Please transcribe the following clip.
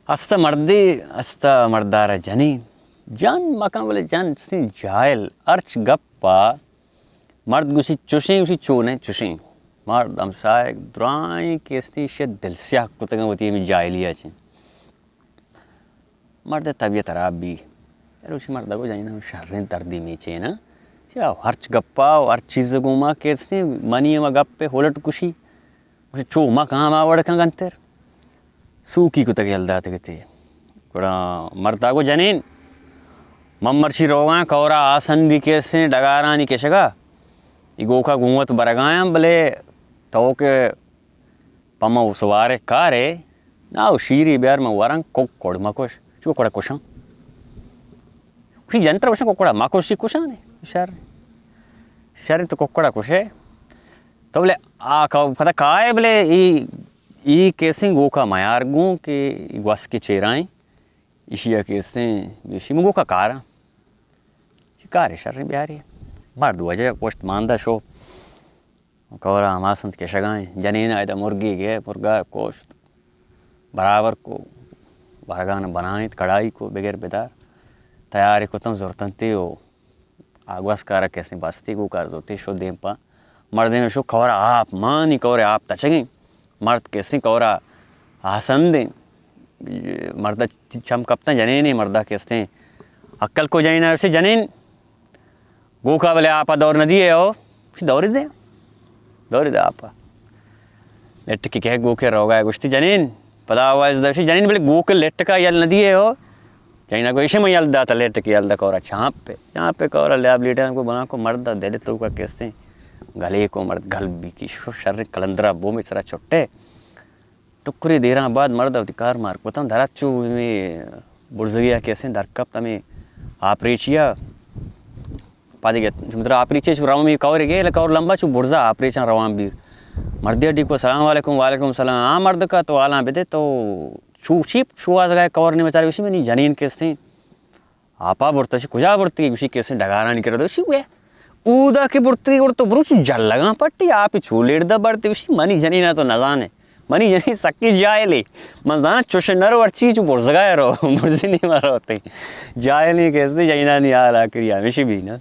Asta mardi, asta mardara jani. Jan makan wale jan sin jail. Arch gappa. Mard gusi chune chushi. Mard amsaye drai kesti shed dilsiyak kutagan wati mi jailiya chin. Mard tabiyat arab bi. यार उसी मर्दा को जाइना शर्रें दर्दी में चे ना या हर्च गप्पा हर चीज़ गुमा कैसे मनी में गप्पे होलट कुशी उसे चोमा कहाँ मावड़ का गंतर सूकी को तक यल्दा तक ते बड़ा मर्दा को जनीन मम्मर्शी रोगा कौरा आसंदी कैसे डगारानी कैसेगा इगो का घूमत बरगाया भले तो के पमा उसवारे कारे ना उशीरी बिहार में वारंग कोड़ मकोश चुप कोड़ा कुशा उसी जंतर वशा कोकड़ा माकोशी कुशाने शर तो कोकड़ा कुशे तो बोले आ का पता काय बोले ई कैसे गो का मायार गो के वस के चेराएं इशिया कैसे इशी मुगो का कारा शिकार शर बिहारी मार दो अजय पोस्ट मानदा शो कौरा हमासंत के शगाएं जनीन आयदा मुर्गी के मुर्गा कोश्त बराबर को बरगान बनाए कढ़ाई को बगैर बेदार तैयारी को तम ज़रूरतंती हो आगवास कार कैसे बस्ती को कर दोती शो दें पा मर्दे में शो कौरा आप मानी कौरे आप तचेंगे मर्द कैसे कौरा आसन दें मर्दा चम कपता जने नहीं मर्दा कैसे अक्कल को जाइना उसे जनीन गोका बोले आपा दौड़ नदी है हो दौड़ी दे आपा लेट की कह गोके रोगा है गुश्ती जनीन पता हुआ इस दर्शी जनीन बोले गोके लेट का यल नदी है हो चाइना को इसे में यल्दा तलेट की यल्दा कौरा यहाँ पे कौरा लैब लीटर को बना को मर्दा दे दे तो का कैसे गले को मर्द गल भी की शर कलंदरा बो में सरा छोटे टुकरी देरा बाद मर्द अधिकार मार को तम धरा चू में बुर्जगिया कैसे दरकप तमे आपरेचिया पादे गए मतलब आपरेचे चू राम में कौरे गए कौर लंबा चू बुर्जा आपरेचा रवाम भी मर्दिया डी को सलाम वालेकुम सलाम आ मर्द का तो आला बेदे तो चीप छुआ जगह कवर नहीं बेचारे उसी में नहीं जनीन कैसे आपा बुरता सी कुजा बुरती उसी कैसे डगारा नहीं कर दो उसी हुए ऊदा के बुरती और तो बुरुच जल लगा पट्टी आप छू लेट द बढ़ती उसी मनी जनीना तो नजाने मनी जनी सक्की जाए ले मजाना चुश नर वर्ची चु बुर्ज गए रो बुर्जी नहीं मारा होते जाए नहीं कैसे जनीना नहीं आ रहा करिया हमेशा भी ना